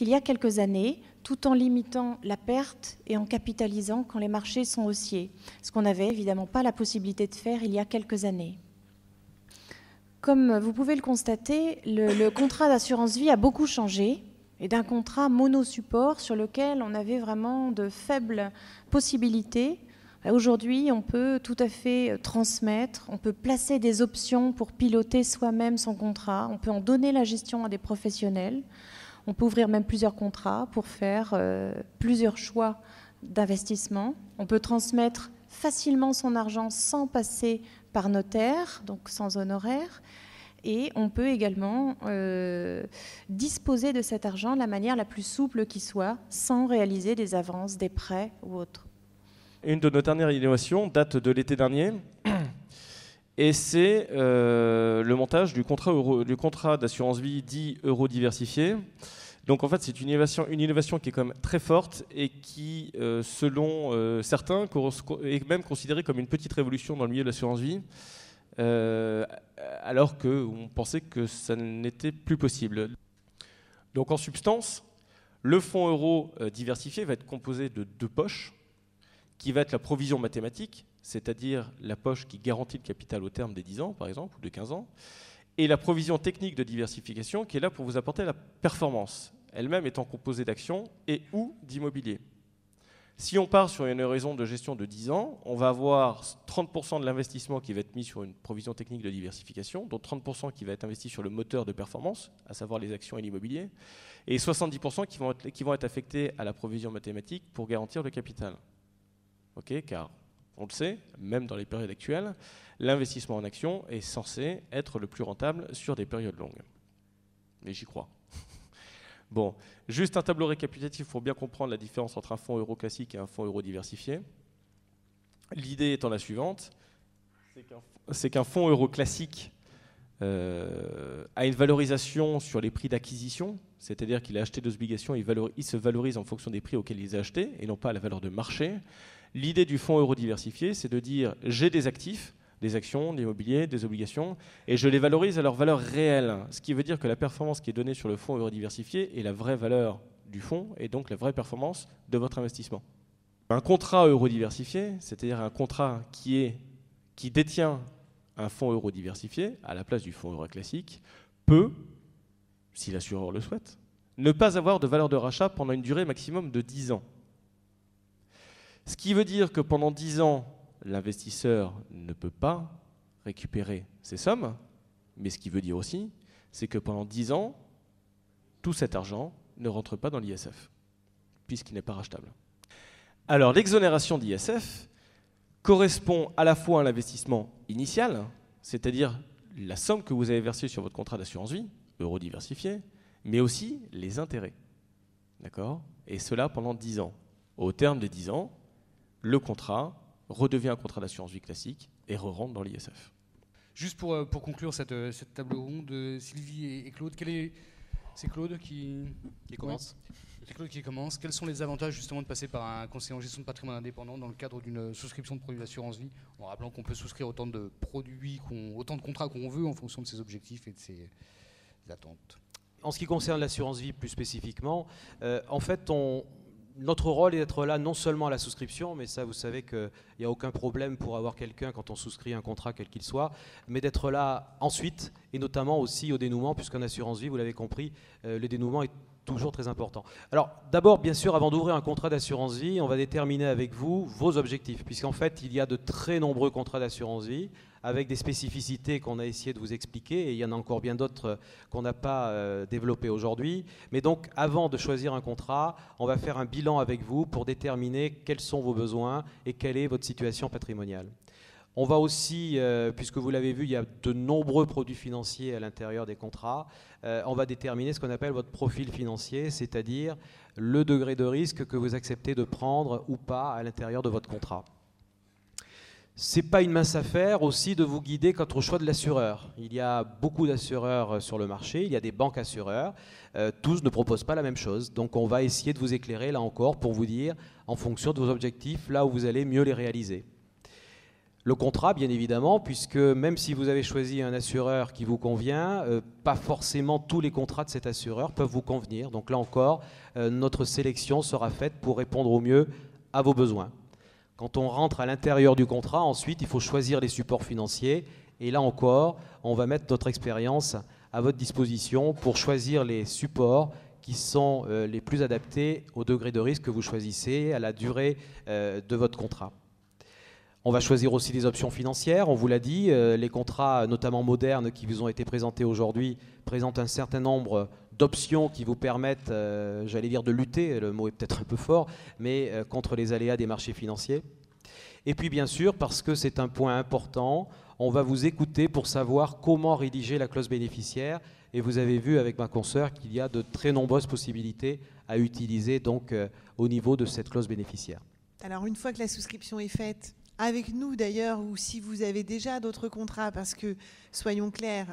qu'il y a quelques années, tout en limitant la perte et en capitalisant quand les marchés sont haussiers, ce qu'on n'avait évidemment pas la possibilité de faire il y a quelques années. Comme vous pouvez le constater, le contrat d'assurance vie a beaucoup changé, et d'un contrat monosupport sur lequel on avait vraiment de faibles possibilités. Aujourd'hui, on peut tout à fait transmettre, on peut placer des options pour piloter soi-même son contrat, on peut en donner la gestion à des professionnels, on peut ouvrir même plusieurs contrats pour faire plusieurs choix d'investissement, on peut transmettre facilement son argent sans passer par notaire, donc sans honoraire, et on peut également disposer de cet argent de la manière la plus souple qui soit, sans réaliser des avances, des prêts ou autres. Une de nos dernières innovations date de l'été dernier, et c'est le montage du contrat d'assurance vie dit euro diversifié. Donc en fait, c'est une innovation qui est quand même très forte et qui, selon certains, est même considérée comme une petite révolution dans le milieu de l'assurance vie. Alors qu'on pensait que ça n'était plus possible. Donc en substance, le fonds euro diversifié va être composé de deux poches, qui va être la provision mathématique, c'est-à-dire la poche qui garantit le capital au terme des 10 ans, par exemple, ou de 15 ans, et la provision technique de diversification, qui est là pour vous apporter la performance, elle-même étant composée d'actions et ou d'immobilier. Si on part sur une horizon de gestion de 10 ans, on va avoir 30% de l'investissement qui va être mis sur une provision technique de diversification, dont 30% qui va être investi sur le moteur de performance, à savoir les actions et l'immobilier, et 70% qui vont être affectés à la provision mathématique pour garantir le capital. Okay, car, on le sait, même dans les périodes actuelles, l'investissement en actions est censé être le plus rentable sur des périodes longues. Mais j'y crois. Bon, juste un tableau récapitulatif pour bien comprendre la différence entre un fonds euro classique et un fonds euro diversifié. L'idée étant la suivante, c'est qu'un fonds euro classique a une valorisation sur les prix d'acquisition, c'est-à-dire qu'il a acheté des obligations, il se valorise en fonction des prix auxquels il les a achetés et non pas à la valeur de marché. L'idée du fonds euro diversifié, c'est de dire j'ai des actifs, des actions, de l'immobilier, des obligations, et je les valorise à leur valeur réelle. Ce qui veut dire que la performance qui est donnée sur le fonds euro diversifié est la vraie valeur du fonds et donc la vraie performance de votre investissement. Un contrat euro diversifié, c'est-à-dire un contrat qui détient un fonds euro diversifié à la place du fonds euro classique, peut, si l'assureur le souhaite, ne pas avoir de valeur de rachat pendant une durée maximum de 10 ans. Ce qui veut dire que pendant 10 ans, l'investisseur ne peut pas récupérer ses sommes, mais ce qui veut dire aussi, c'est que pendant 10 ans, tout cet argent ne rentre pas dans l'ISF, puisqu'il n'est pas rachetable. Alors, l'exonération d'ISF correspond à la fois à l'investissement initial, c'est-à-dire la somme que vous avez versée sur votre contrat d'assurance vie, euro diversifié, mais aussi les intérêts. D'accord ? Et cela pendant 10 ans. Au terme des 10 ans, le contrat redevient un contrat d'assurance vie classique et re-rentre dans l'ISF. Juste pour conclure cette table ronde de Sylvie et Claude, c'est Claude qui commence. C'est Claude qui commence. Quels sont les avantages justement de passer par un conseiller en gestion de patrimoine indépendant dans le cadre d'une souscription de produits d'assurance vie, en rappelant qu'on peut souscrire autant de produits, autant de contrats qu'on veut en fonction de ses objectifs et de ses attentes. En ce qui concerne l'assurance vie plus spécifiquement, en fait, notre rôle est d'être là non seulement à la souscription, mais ça vous savez qu'il n'y a aucun problème pour avoir quelqu'un quand on souscrit un contrat quel qu'il soit, mais d'être là ensuite et notamment aussi au dénouement, puisqu'en assurance vie, vous l'avez compris, le dénouement est toujours très important. Alors d'abord, bien sûr, avant d'ouvrir un contrat d'assurance vie, on va déterminer avec vous vos objectifs, puisqu'en fait il y a de très nombreux contrats d'assurance vie avec des spécificités qu'on a essayé de vous expliquer, et il y en a encore bien d'autres qu'on n'a pas développées aujourd'hui. Mais donc, avant de choisir un contrat, on va faire un bilan avec vous pour déterminer quels sont vos besoins et quelle est votre situation patrimoniale. On va aussi, puisque vous l'avez vu, il y a de nombreux produits financiers à l'intérieur des contrats, on va déterminer ce qu'on appelle votre profil financier, c'est-à-dire le degré de risque que vous acceptez de prendre ou pas à l'intérieur de votre contrat. Ce n'est pas une mince affaire aussi de vous guider quant au choix de l'assureur. Il y a beaucoup d'assureurs sur le marché, il y a des banques assureurs, tous ne proposent pas la même chose. Donc on va essayer de vous éclairer là encore pour vous dire, en fonction de vos objectifs, là où vous allez mieux les réaliser. Le contrat, bien évidemment, puisque même si vous avez choisi un assureur qui vous convient, pas forcément tous les contrats de cet assureur peuvent vous convenir. Donc là encore, notre sélection sera faite pour répondre au mieux à vos besoins. Quand on rentre à l'intérieur du contrat, ensuite, il faut choisir les supports financiers. Et là encore, on va mettre notre expérience à votre disposition pour choisir les supports qui sont les plus adaptés au degré de risque que vous choisissez, à la durée de votre contrat. On va choisir aussi les options financières, on vous l'a dit, les contrats notamment modernes qui vous ont été présentés aujourd'hui présentent un certain nombre d'options qui vous permettent, j'allais dire de lutter, le mot est peut-être un peu fort, mais contre les aléas des marchés financiers. Et puis bien sûr, parce que c'est un point important, on va vous écouter pour savoir comment rédiger la clause bénéficiaire. Et vous avez vu avec ma consoeur qu'il y a de très nombreuses possibilités à utiliser donc, au niveau de cette clause bénéficiaire. Alors une fois que la souscription est faite, avec nous d'ailleurs, ou si vous avez déjà d'autres contrats, parce que, soyons clairs,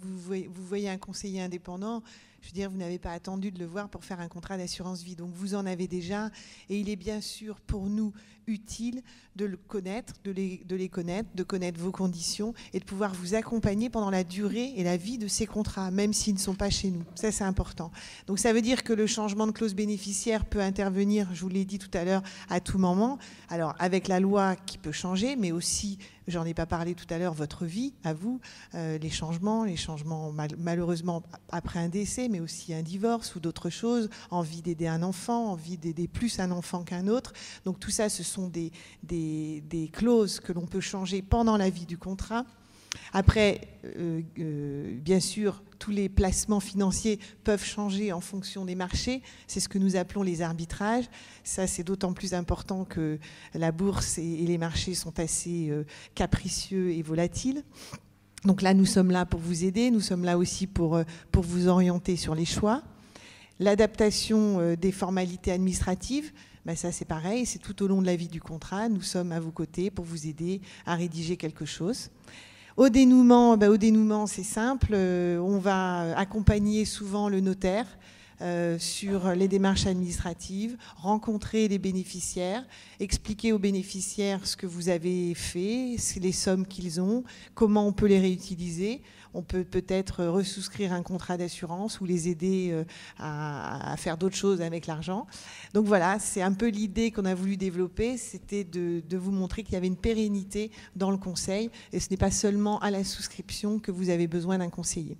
vous voyez un conseiller indépendant, je veux dire, vous n'avez pas attendu de le voir pour faire un contrat d'assurance vie. Donc vous en avez déjà, et il est bien sûr pour nous utile de le connaître, de les connaître, de connaître vos conditions et de pouvoir vous accompagner pendant la durée et la vie de ces contrats, même s'ils ne sont pas chez nous. Ça, c'est important. Donc ça veut dire que le changement de clause bénéficiaire peut intervenir, je vous l'ai dit tout à l'heure, à tout moment. Alors avec la loi qui peut changer, mais aussi, j'en ai pas parlé tout à l'heure, votre vie, à vous, les changements malheureusement après un décès, mais aussi un divorce ou d'autres choses, envie d'aider un enfant, envie d'aider plus un enfant qu'un autre. Donc tout ça, ce sont des clauses que l'on peut changer pendant la vie du contrat. Après, bien sûr, tous les placements financiers peuvent changer en fonction des marchés. C'est ce que nous appelons les arbitrages. Ça, c'est d'autant plus important que la bourse et les marchés sont assez capricieux et volatiles. Donc là, nous sommes là pour vous aider. Nous sommes là aussi pour vous orienter sur les choix. L'adaptation des formalités administratives, ben ça c'est pareil, c'est tout au long de la vie du contrat. Nous sommes à vos côtés pour vous aider à rédiger quelque chose. Au dénouement, c'est simple. On va accompagner souvent le notaire sur les démarches administratives, rencontrer les bénéficiaires, expliquer aux bénéficiaires ce que vous avez fait, les sommes qu'ils ont, comment on peut les réutiliser. On peut peut-être ressouscrire un contrat d'assurance ou les aider à faire d'autres choses avec l'argent. Donc voilà, c'est un peu l'idée qu'on a voulu développer, c'était de vous montrer qu'il y avait une pérennité dans le conseil et ce n'est pas seulement à la souscription que vous avez besoin d'un conseiller.